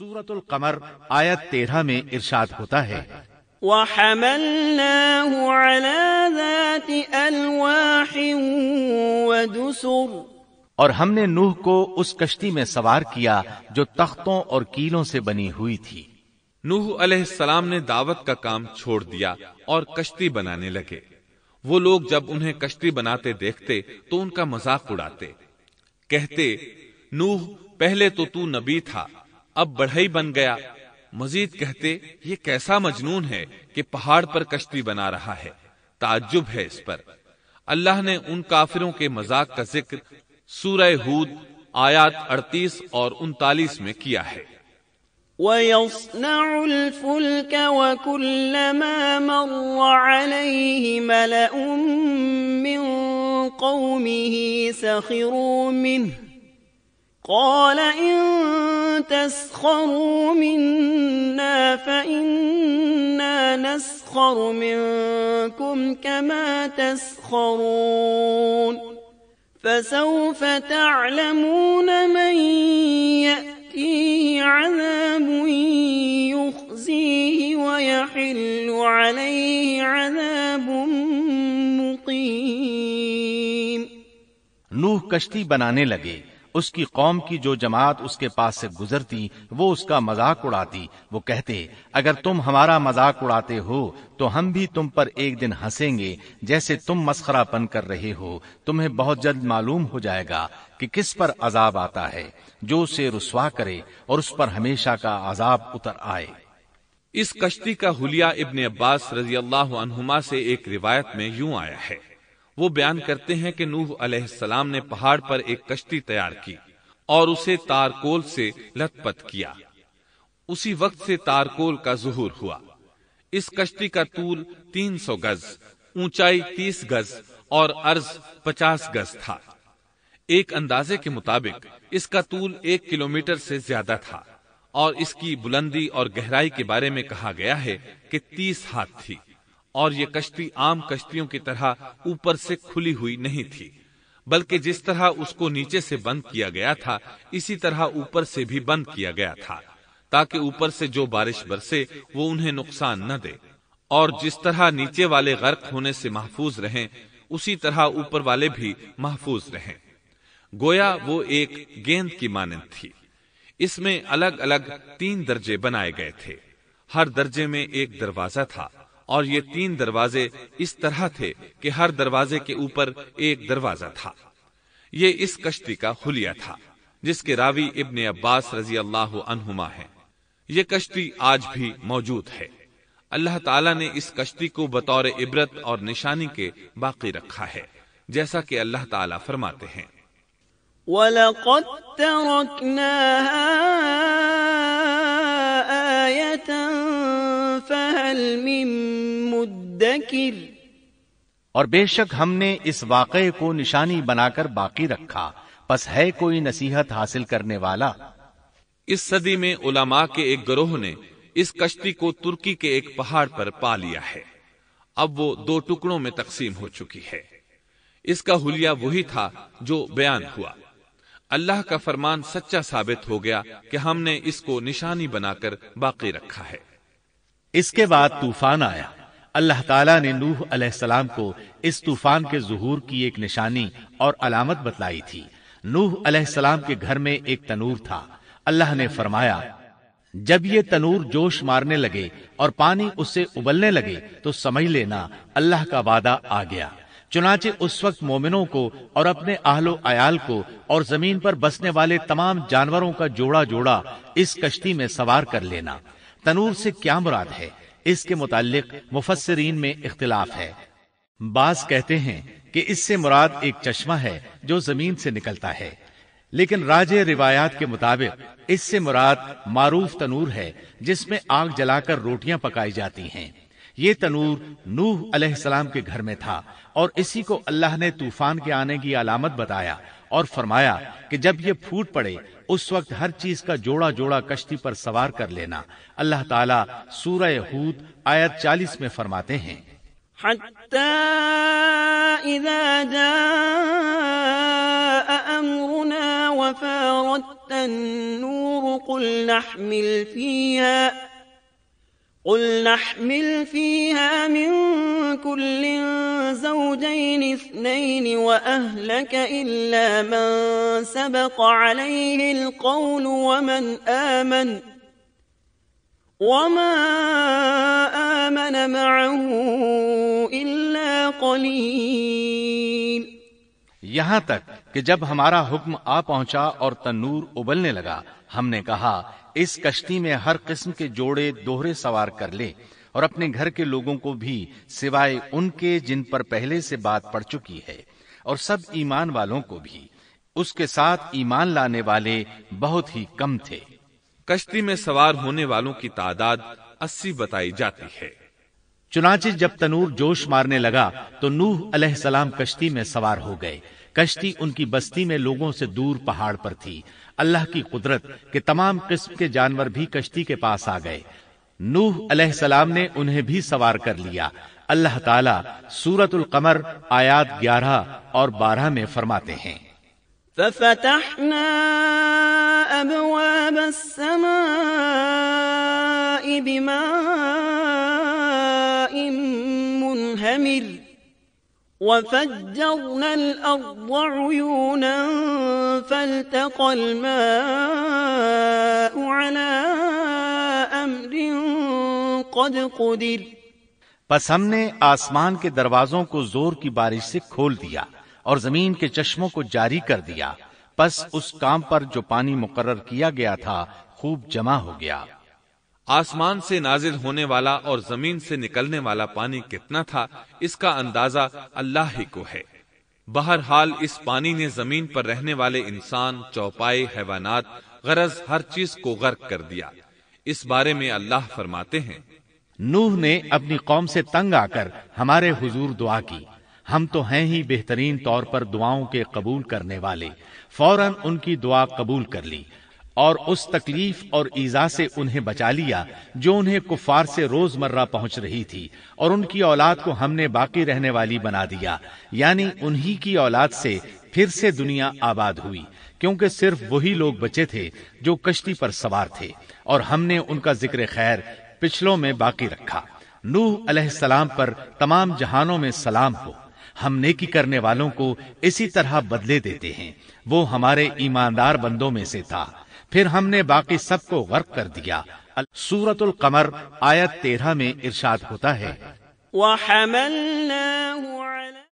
سورۃ القمر آیت 13 میں ارشاد ہوتا ہے وَحَمَلْنَاهُ عَلَى ذَاتِ أَلْوَاحٍ وَدُسُرٍ، اور ہم نے نوح کو اس کشتی میں سوار کیا جو تختوں اور کیلوں سے بنی ہوئی تھی۔ نوح علیہ السلام نے دعوت کا کام چھوڑ دیا اور کشتی بنانے لگے۔ وہ لوگ جب انہیں کشتی بناتے دیکھتے تو ان کا مذاق اڑاتے، کہتے نوح پہلے تو نبی تھا، اب بڑھئی بن گیا۔ مزید کہتے یہ کیسا مجنون ہے کہ پہاڑ پر کشتی بنا رہا ہے، تعجب ہے اس پر۔ اللہ نے ان کافروں کے مذاق کا ذکر سورہ ہود آیات 38 اور 39 میں کیا ہے۔ وَيَصْنَعُ الْفُلْكَ وَكُلَّمَا مَرَّ عَلَيْهِ مَلَأٌ مِّن قَوْمِهِ سَخِرُوا مِنْهُ قَالَ إِن تَسْخَرُوا مِنَّا فَإِنَّا نَسْخَرُ مِنكُمْ كَمَا تَسْخَرُونَ فَسَوْفَ تَعْلَمُونَ مَن يَأْتِيهِ عَذَابٌ يُخْزِيهِ وَيَحِلُّ عَلَيْهِ عَذَابٌ مُقِيمٌ۔ نوح کشتی بنانے لگے، اس کی قوم کی جو جماعت اس کے پاس سے گزرتی وہ اس کا مذاق اڑاتی۔ وہ کہتے اگر تم ہمارا مذاق اڑاتے ہو تو ہم بھی تم پر ایک دن ہنسیں گے جیسے تم مسخرہ پن کر رہے ہو۔ تمہیں بہت جلد معلوم ہو جائے گا کہ کس پر عذاب آتا ہے جو اسے رسوا کرے اور اس پر ہمیشہ کا عذاب اتر آئے۔ اس کشتی کا حلیہ ابن عباس رضی اللہ عنہما سے ایک روایت میں یوں آیا ہے۔ وہ بیان کرتے ہیں کہ نوح علیہ السلام نے پہاڑ پر ایک کشتی تیار کی اور اسے تارکول سے لت پت کیا۔ اسی وقت سے تارکول کا ظہور ہوا۔ اس کشتی کا طول 300 گز، اونچائی 30 گز اور عرض 50 گز تھا۔ ایک اندازے کے مطابق اس کا طول 1 کلومیٹر سے زیادہ تھا اور اس کی بلندی اور گہرائی کے بارے میں کہا گیا ہے کہ 30 ہاتھ تھی، اور یہ کشتی عام کشتیوں کی طرح اوپر سے کھلی ہوئی نہیں تھی، بلکہ جس طرح اس کو نیچے سے بند کیا گیا تھا اسی طرح اوپر سے بھی بند کیا گیا تھا، تاکہ اوپر سے جو بارش برسے وہ انہیں نقصان نہ دے، اور جس طرح نیچے والے غرق ہونے سے محفوظ رہیں اسی طرح اوپر والے بھی محفوظ رہیں۔ گویا وہ ایک گیند کی مانند تھی۔ اس میں الگ الگ 3 درجے بنائے گئے تھے، ہر درجے میں ایک دروازہ تھا، اور یہ 3 دروازے اس طرح تھے کہ ہر دروازے کے اوپر ایک دروازہ تھا۔ یہ اس کشتی کا حلیہ تھا جس کے راوی ابن عباس رضی اللہ عنہما ہیں۔ یہ کشتی آج بھی موجود ہے۔ اللہ تعالیٰ نے اس کشتی کو بطور عبرت اور نشانی کے باقی رکھا ہے، جیسا کہ اللہ تعالیٰ فرماتے ہیں وَلَقَدْ تَرَكْنَاهَا آيَةً فَهَلْ مِن مُدَّكِرٍ، اور بے شک ہم نے اس واقعے کو نشانی بنا کر باقی رکھا، پس ہے کوئی نصیحت حاصل کرنے والا۔ اس صدی میں علماء کے ایک گروہ نے اس کشتی کو ترکی کے ایک پہاڑ پر پا لیا ہے۔ اب وہ 2 ٹکڑوں میں تقسیم ہو چکی ہے۔ اس کا حلیہ وہی تھا جو بیان ہوا۔ اللہ کا فرمان سچا ثابت ہو گیا کہ ہم نے اس کو نشانی بنا کر باقی رکھا ہے۔ اس کے بعد طوفان آیا۔ اللہ تعالیٰ نے نوح علیہ السلام کو اس طوفان کے ظہور کی ایک نشانی اور علامت بتلائی تھی۔ نوح علیہ السلام کے گھر میں ایک تنور تھا۔ اللہ نے فرمایا جب یہ تنور جوش مارنے لگے اور پانی اس سے ابلنے لگے تو سمجھ لینا اللہ کا وعدہ آ گیا۔ چنانچہ اس وقت مومنوں کو اور اپنے اہل و عیال کو اور زمین پر بسنے والے تمام جانوروں کا جوڑا جوڑا اس کشتی میں سوار کر لینا۔ تنور سے کیا مراد ہے؟ اس کے متعلق مفسرین میں اختلاف ہے۔ بعض کہتے ہیں کہ اس سے مراد ایک چشمہ ہے جو زمین سے نکلتا ہے، لیکن راجح روایات کے مطابق اس سے مراد معروف تنور ہے جس میں آگ جلا کر روٹیاں پکائی جاتی ہیں۔ یہ تنور نوح علیہ السلام کے گھر میں تھا، اور اسی کو اللہ نے طوفان کے آنے کی علامت بتایا اور فرمایا کہ جب یہ پھوٹ پڑے اس وقت ہر چیز کا جوڑا جوڑا کشتی پر سوار کر لینا۔ اللہ تعالیٰ سورہ ہود آیت 40 میں فرماتے ہیں حَتَّى إِذَا جَاءَ أَمْرُنَا وَفَارَ النور قل نحمل فيها من كل زوجين اثنين وأهلك إلا من سبق عليه القول وما آمن معه إلا قليل. یہاں تک کہ جب ہمارا حکم آ پہنچا اور تنور ابلنے لگا، ہم نے کہا اس کشتی میں ہر قسم کے جوڑے دوہرے سوار کر لے، اور اپنے گھر کے لوگوں کو بھی سوائے ان کے جن پر پہلے سے بات پڑ چکی ہے، اور سب ایمان والوں کو بھی. اس کے ساتھ ایمان لانے والے بہت ہی کم تھے. کشتی میں سوار ہونے والوں کی تعداد 80 بتائی جاتی ہے. چنانچہ جب تنور جوش مارنے لگا تو نوح علیہ السلام کشتی میں سوار ہو گئے. کشتی ان کی بستی میں لوگوں سے دور پہاڑ پر تھی. اللہ کی قدرت کہ تمام قسم کے جانور بھی کشتی کے پاس آ گئے. نوح علیہ السلام نے انہیں بھی سوار کر لیا. اللہ تعالیٰ سورۃ القمر آیات 11 اور 12 میں فرماتے ہیں، ففتحنا أبواب السماء بماء منهمر وفجرنا الأرض عيونا فالتقى الماء على أمر قد قدر. پس ہم نے آسمان کے دروازوں کو زور کی بارش سے کھول دیا اور زمین کے چشموں کو جاری کر دیا. پس اس کام پر جو پانی مقرر کیا گیا تھا خوب جمع ہو گیا. آسمان سے نازل ہونے والا اور زمین سے نکلنے والا پانی کتنا تھا اس کا اندازہ اللہ ہی کو ہے. بہرحال اس پانی نے زمین پر رہنے والے انسان، چوپائے، حیوانات، غرض ہر چیز کو غرق کر دیا. اس بارے میں اللہ فرماتے ہیں، نوح نے اپنی قوم سے تنگ آ کر ہمارے حضور دعا کی، ہم تو ہیں ہی بہترین طور پر دعاؤں کے قبول کرنے والے. فوراً ان کی دعا قبول کر لی اور اس تکلیف اور ایذا سے انہیں بچا لیا جو انہیں کفار سے روز مرہ پہنچ رہی تھی، اور ان کی اولاد کو ہم نے باقی رہنے والی بنا دیا، یعنی انہی کی اولاد سے پھر سے دنیا آباد ہوئی، کیونکہ صرف وہی لوگ بچے تھے جو کشتی پر سوار تھے، اور ہم نے ان کا ذکر خیر پچھلوں میں باقی رکھا. نوح علیہ السلام پر تمام جہانوں میں سلام ہو. ہم نیکی کرنے والوں کو اسی طرح بدلے دیتے ہیں. وہ ہمارے ایماندار بندوں میں سے تھا. پھر ہم نے باقی سب کو غرق کر دیا. سورۃ القمر آیت 13 میں ارشاد ہوتا ہے، وَحَمَلْنَاهُ